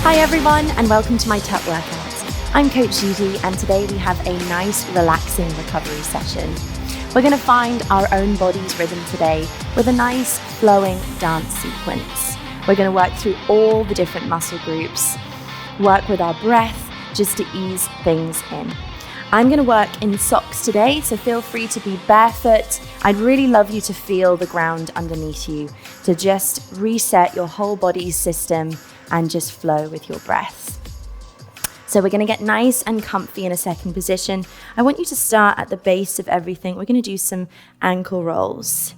Hi everyone, and welcome to my TUT workout. I'm Coach Gigi, and today we have a nice, relaxing recovery session. We're going to find our own body's rhythm today with a nice, flowing dance sequence. We're going to work through all the different muscle groups, work with our breath just to ease things in. I'm going to work in socks today, so feel free to be barefoot. I'd really love you to feel the ground underneath you, to just reset your whole body's system and just flow with your breath. So we're going to get nice and comfy in a second position. I want you to start at the base of everything. We're going to do some ankle rolls.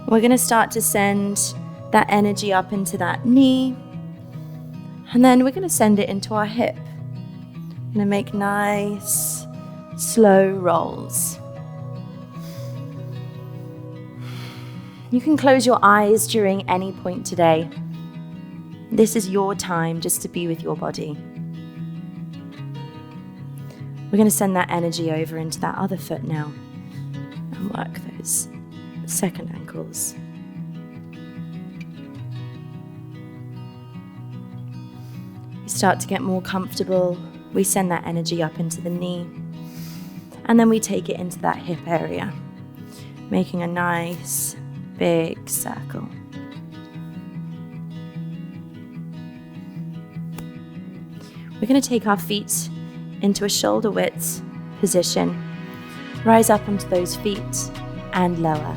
We're going to start to send that energy up into that knee. And then we're going to send it into our hip. We're going to make nice, slow rolls. You can close your eyes during any point today. This is your time just to be with your body. We're going to send that energy over into that other foot now and work those second ankles. You start to get more comfortable. We send that energy up into the knee, and then we take it into that hip area, making a nice big circle. We're going to take our feet into a shoulder width position. Rise up onto those feet and lower.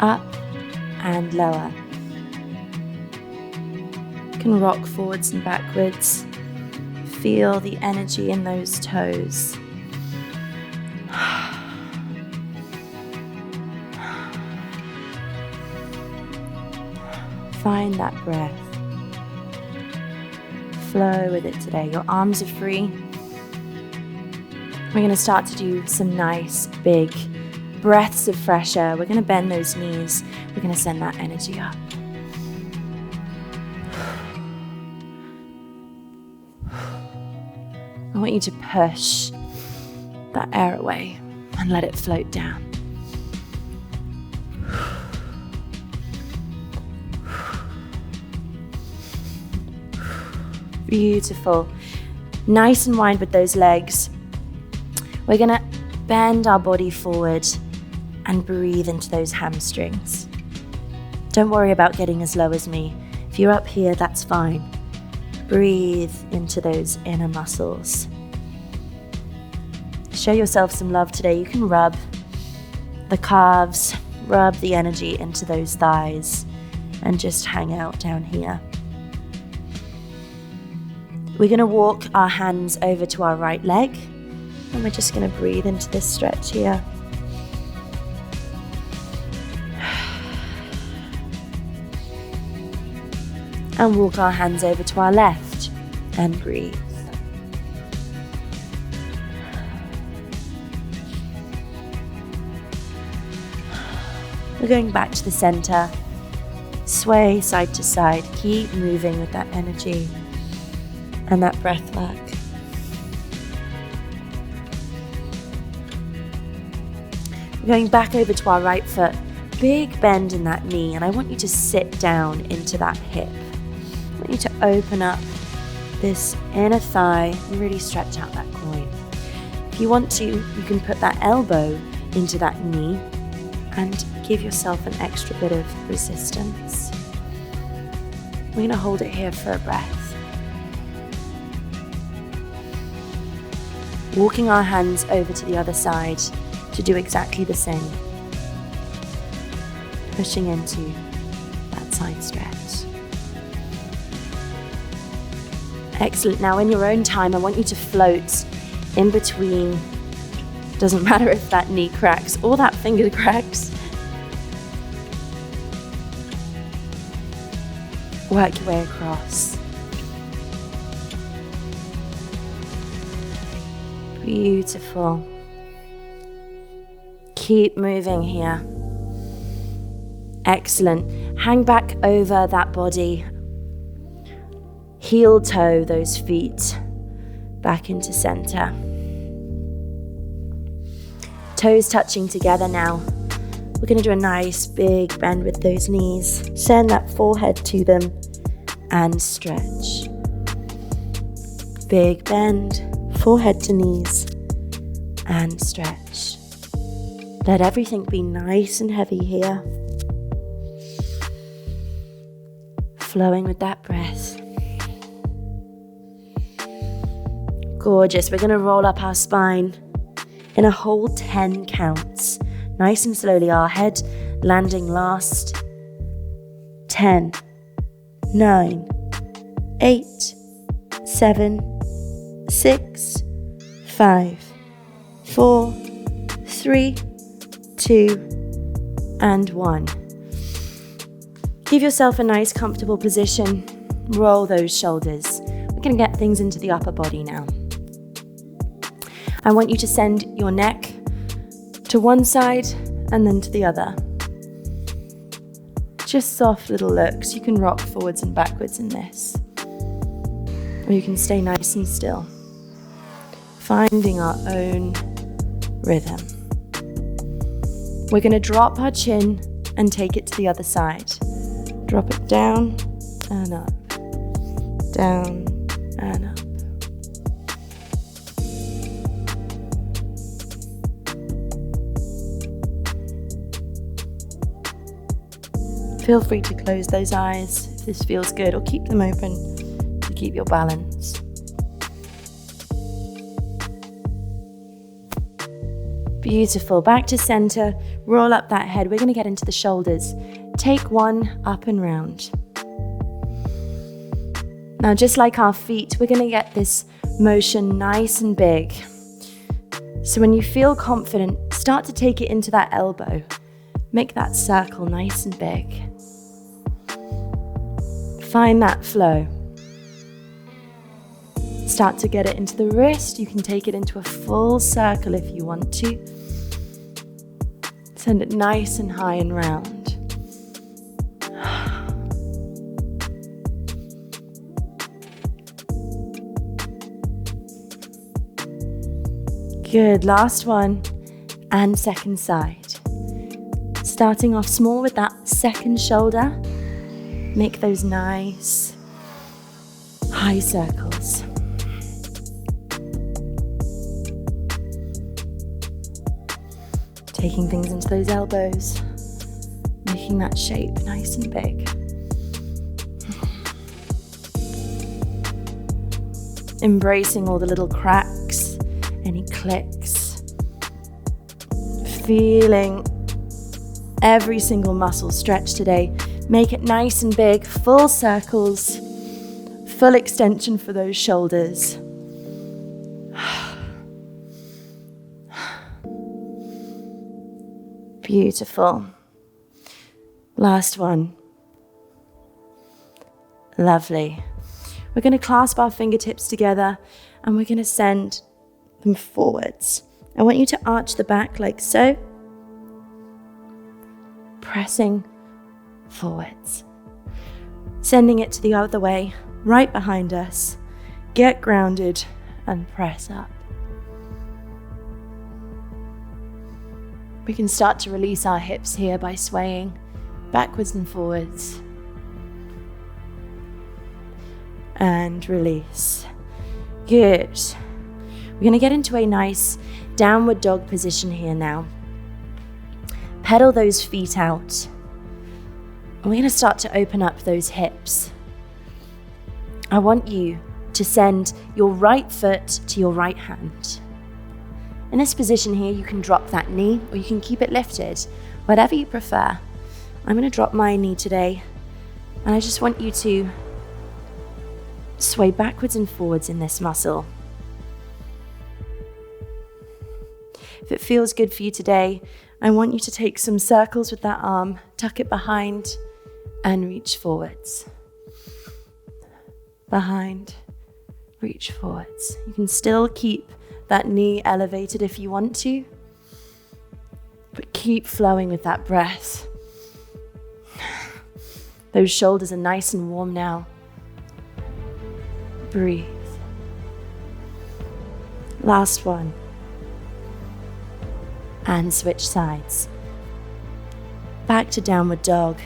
Up and lower. You can rock forwards and backwards. Feel the energy in those toes. Find that breath. Flow with it today. Your arms are free. We're going to start to do some nice big breaths of fresh air. We're going to bend those knees. We're going to send that energy up. I want you to push that air away and let it float down. Beautiful. Nice and wide with those legs. We're going to bend our body forward and breathe into those hamstrings. Don't worry about getting as low as me. If you're up here, that's fine. Breathe into those inner muscles. Show yourself some love today. You can rub the calves, rub the energy into those thighs, and just hang out down here. We're going to walk our hands over to our right leg, and we're just going to breathe into this stretch here. And walk our hands over to our left and breathe. We're going back to the center. Sway side to side. Keep moving with that energy and that breath work. We're going back over to our right foot. Big bend in that knee, and I want you to sit down into that hip. I want you to open up this inner thigh and really stretch out that groin. If you want to, you can put that elbow into that knee and give yourself an extra bit of resistance. We're going to hold it here for a breath. Walking our hands over to the other side to do exactly the same. Pushing into that side stretch. Excellent. Now in your own time, I want you to float in between. Doesn't matter if that knee cracks or that finger cracks. Work your way across. Beautiful. Keep moving here. Excellent. Hang back over that body. Heel toe those feet back into center. Toes touching together now. We're going to do a nice big bend with those knees. Send that forehead to them and stretch. Big bend, forehead to knees and stretch. Let everything be nice and heavy here. Flowing with that breath. Gorgeous. We're going to roll up our spine in a whole 10 counts. Nice and slowly, our head landing last. 10, 9, 8, 7, 6, 5, 4, 3, 2, and 1. Give yourself a nice comfortable position. Roll those shoulders. We're going to get things into the upper body now. I want you to send your neck to one side and then to the other. Just soft little looks. You can rock forwards and backwards in this. Or you can stay nice and still. Finding our own rhythm. We're going to drop our chin and take it to the other side. Drop it down and up. Down and up. Feel free to close those eyes if this feels good, or keep them open to keep your balance. Beautiful. Back to center. Roll up that head. We're going to get into the shoulders. Take one up and round. Now, just like our feet, we're going to get this motion nice and big. So when you feel confident, start to take it into that elbow. Make that circle nice and big. Find that flow. Start to get it into the wrist. You can take it into a full circle if you want to. Send it nice and high and round. Good, last one. And second side. Starting off small with that second shoulder. Make those nice high circles. Taking things into those elbows, making that shape nice and big. Embracing all the little cracks, any clicks. Feeling every single muscle stretch today. Make it nice and big, full circles, full extension for those shoulders. Beautiful. Last one. Lovely. We're going to clasp our fingertips together and we're going to send them forwards. I want you to arch the back like so. Pressing forwards. Sending it to the other way, right behind us. Get grounded and press up. We can start to release our hips here by swaying backwards and forwards. And release. Good. We're going to get into a nice downward dog position here now. Pedal those feet out. And we're going to start to open up those hips. I want you to send your right foot to your right hand. In this position here, you can drop that knee or you can keep it lifted, whatever you prefer. I'm going to drop my knee today, and I just want you to sway backwards and forwards in this muscle. If it feels good for you today, I want you to take some circles with that arm, tuck it behind, and reach forwards. Behind, reach forwards. You can still keep that knee elevated if you want to, but keep flowing with that breath. Those shoulders are nice and warm now. Breathe. Last one. And switch sides. Back to downward dog.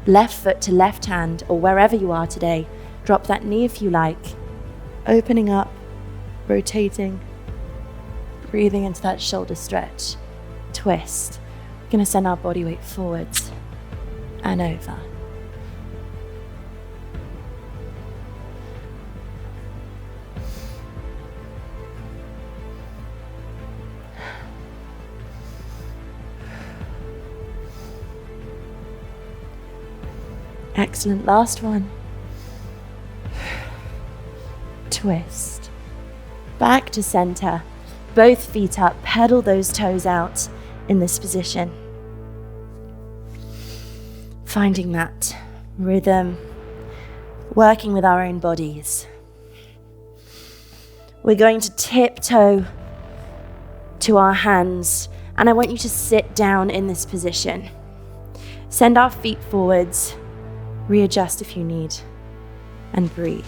Left foot to left hand, or wherever you are today. Drop that knee if you like. Opening up, rotating, breathing into that shoulder stretch. Twist. We're going to send our body weight forwards and over. Excellent, last one. Twist. Back to center. Both feet up, pedal those toes out in this position. Finding that rhythm, working with our own bodies. We're going to tiptoe to our hands, and I want you to sit down in this position. Send our feet forwards. Readjust if you need, and breathe.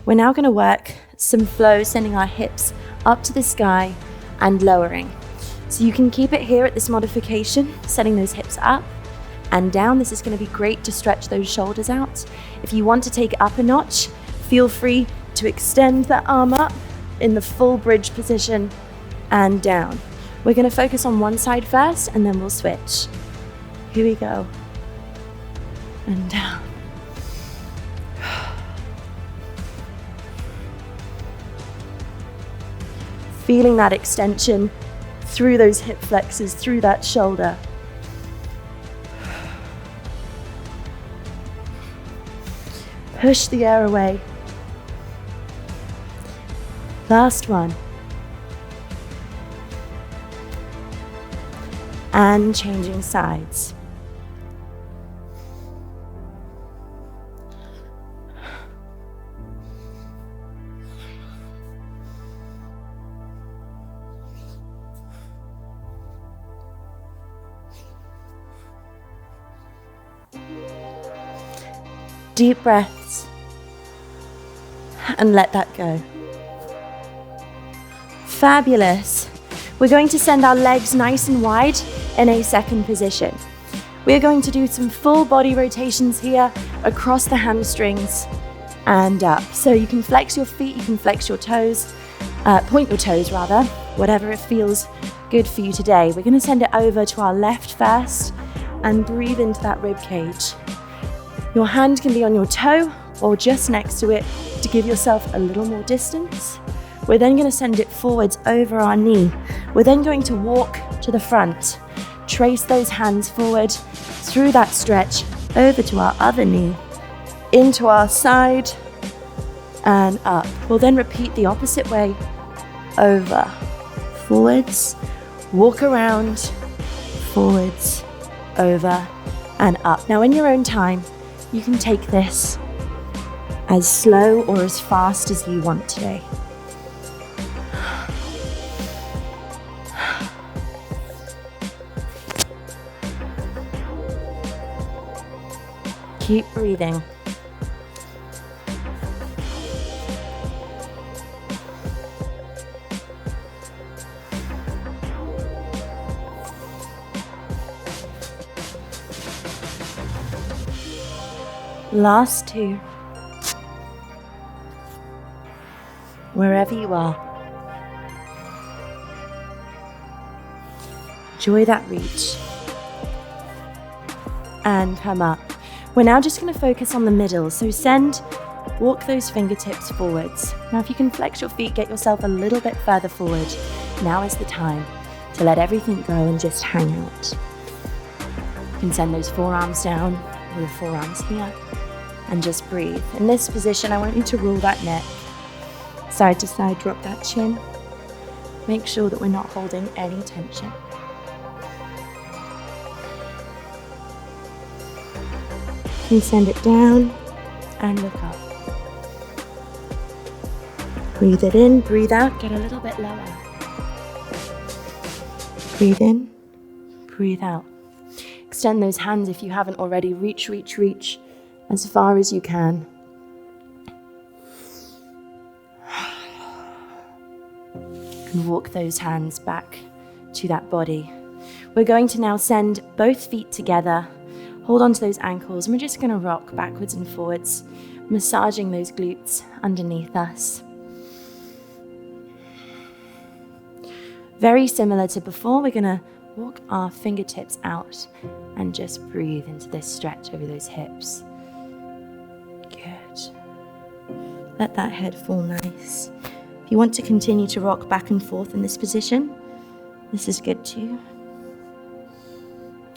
We're now going to work some flow, sending our hips up to the sky and lowering. So you can keep it here at this modification, setting those hips up and down. This is going to be great to stretch those shoulders out. If you want to take it up a notch, feel free to extend that arm up in the full bridge position and down. We're going to focus on one side first, and then we'll switch. Here we go. And down. Feeling that extension through those hip flexors, through that shoulder. Push the air away. Last one. And changing sides. Deep breaths, and let that go. Fabulous. We're going to send our legs nice and wide in a second position. We're going to do some full body rotations here across the hamstrings and up. So you can flex your feet, you can flex your toes, point your toes rather, whatever it feels good for you today. We're going to send it over to our left first and breathe into that rib cage. Your hand can be on your toe or just next to it to give yourself a little more distance. We're then going to send it forwards over our knee. We're then going to walk to the front. Trace those hands forward through that stretch over to our other knee, into our side and up. We'll then repeat the opposite way. Over, forwards, walk around, forwards, over and up. Now in your own time, you can take this as slow or as fast as you want today. Keep breathing. Last two. Wherever you are. Enjoy that reach. And come up. We're now just going to focus on the middle. So walk those fingertips forwards. Now if you can flex your feet, get yourself a little bit further forward. Now is the time to let everything go and just hang out. You can send those forearms down, or the forearms here. And just breathe. In this position, I want you to roll that neck side to side, drop that chin. Make sure that we're not holding any tension. You can send it down and look up. Breathe it in, breathe out, get a little bit lower. Breathe in, breathe out. Extend those hands if you haven't already. Reach, reach, reach. As far as you can. And walk those hands back to that body. We're going to now send both feet together. Hold on to those ankles, and we're just going to rock backwards and forwards, massaging those glutes underneath us. Very similar to before, we're going to walk our fingertips out and just breathe into this stretch over those hips. Good. Let that head fall nice. If you want to continue to rock back and forth in this position, this is good too.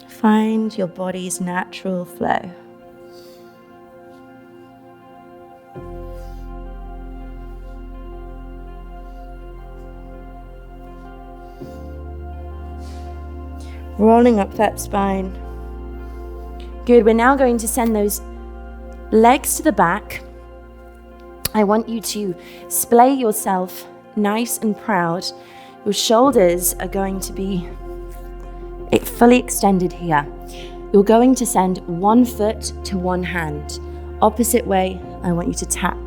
Find your body's natural flow. Rolling up that spine. Good, we're now going to send those legs to the back. I want you to splay yourself nice and proud. Your shoulders are going to be fully extended here. You're going to send one foot to one hand. Opposite way, I want you to tap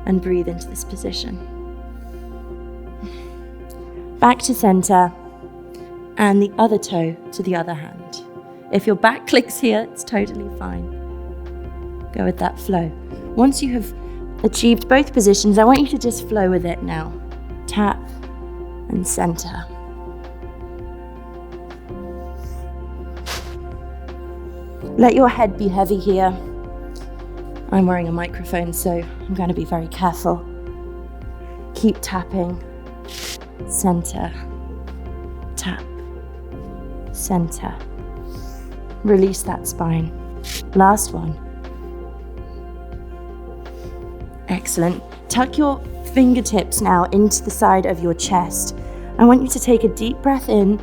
and breathe into this position. Back to center, and the other toe to the other hand. If your back clicks here, it's totally fine. Go with that flow. Once you have achieved both positions, I want you to just flow with it now. Tap and center. Let your head be heavy here. I'm wearing a microphone, so I'm going to be very careful. Keep tapping. Center. Tap. Center. Release that spine. Last one. Excellent. Tuck your fingertips now into the side of your chest. I want you to take a deep breath in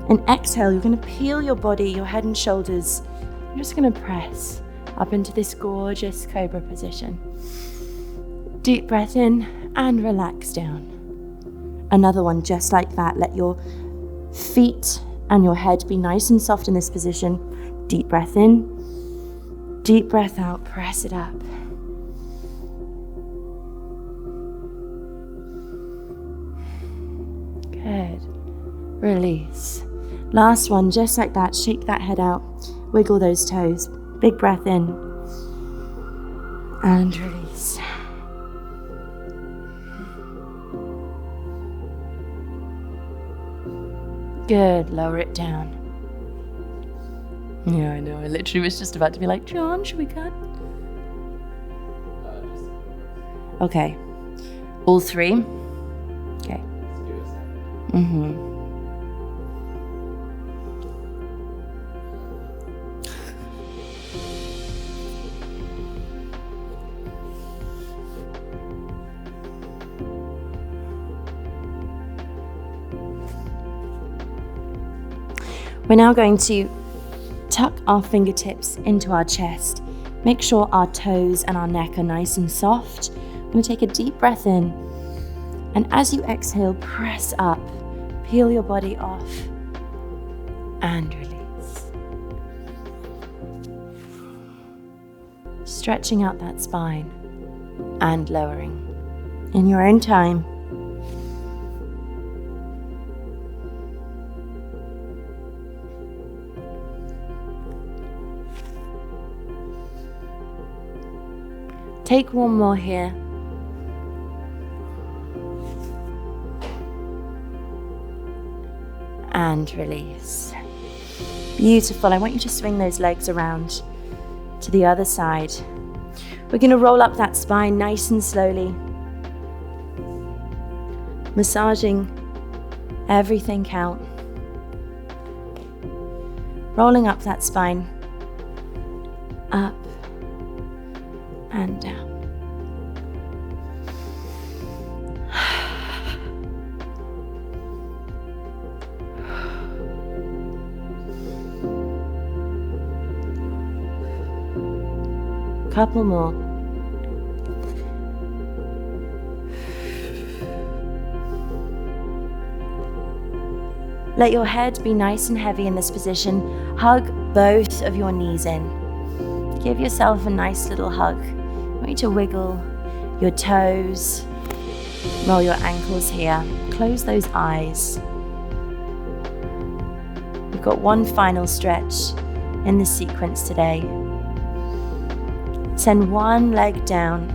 and exhale. You're going to peel your body, your head and shoulders. You're just going to press up into this gorgeous cobra position. Deep breath in and relax down. Another one just like that. Let your feet and your head be nice and soft in this position. Deep breath in, deep breath out, press it up. Good. Release. Last one, just like that. Shake that head out. Wiggle those toes. Big breath in. And release. Good. Lower it down. Yeah, I know. I literally was just about to be like, John, should we cut? Okay. All three? Okay. We're now going to tuck our fingertips into our chest. Make sure our toes and our neck are nice and soft. I'm going to take a deep breath in. And as you exhale, press up. Peel your body off. And release. Stretching out that spine and lowering. In your own time. Take one more here. And release. Beautiful. I want you to swing those legs around to the other side. We're going to roll up that spine nice and slowly. Massaging everything out. Rolling up that spine. Up. And down. Couple more. Let your head be nice and heavy in this position. Hug both of your knees in. Give yourself a nice little hug. I want you to wiggle your toes, roll your ankles here, close those eyes. We've got one final stretch in this sequence today. Send one leg down.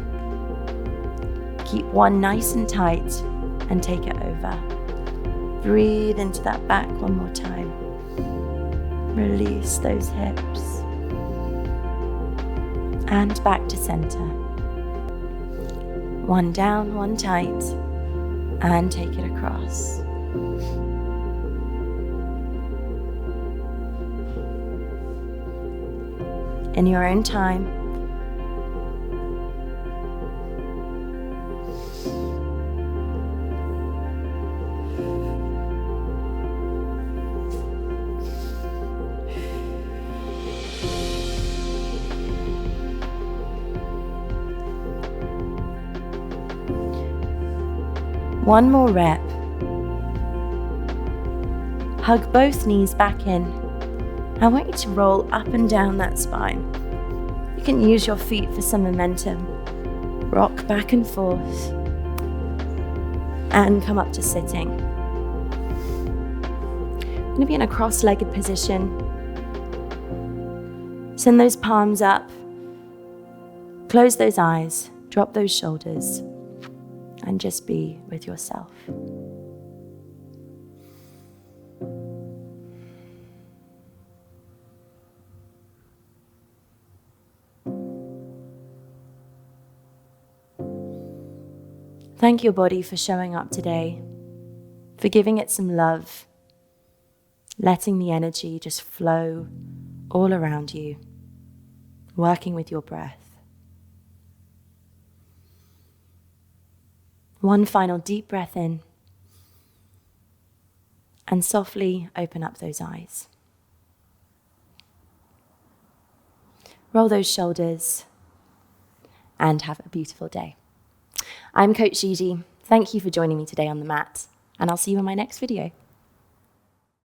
Keep one nice and tight and take it over. Breathe into that back one more time. Release those hips. And back to center. One down, one tight, and take it across. In your own time, one more rep. Hug both knees back in. I want you to roll up and down that spine. You can use your feet for some momentum. Rock back and forth. And come up to sitting. You're going to be in a cross-legged position. Send those palms up. Close those eyes. Drop those shoulders. And just be with yourself. Thank your body for showing up today, for giving it some love, letting the energy just flow all around you, working with your breath. One final deep breath in, and softly open up those eyes. Roll those shoulders, and have a beautiful day. I'm Coach Gigi. Thank you for joining me today on the mat, and I'll see you in my next video.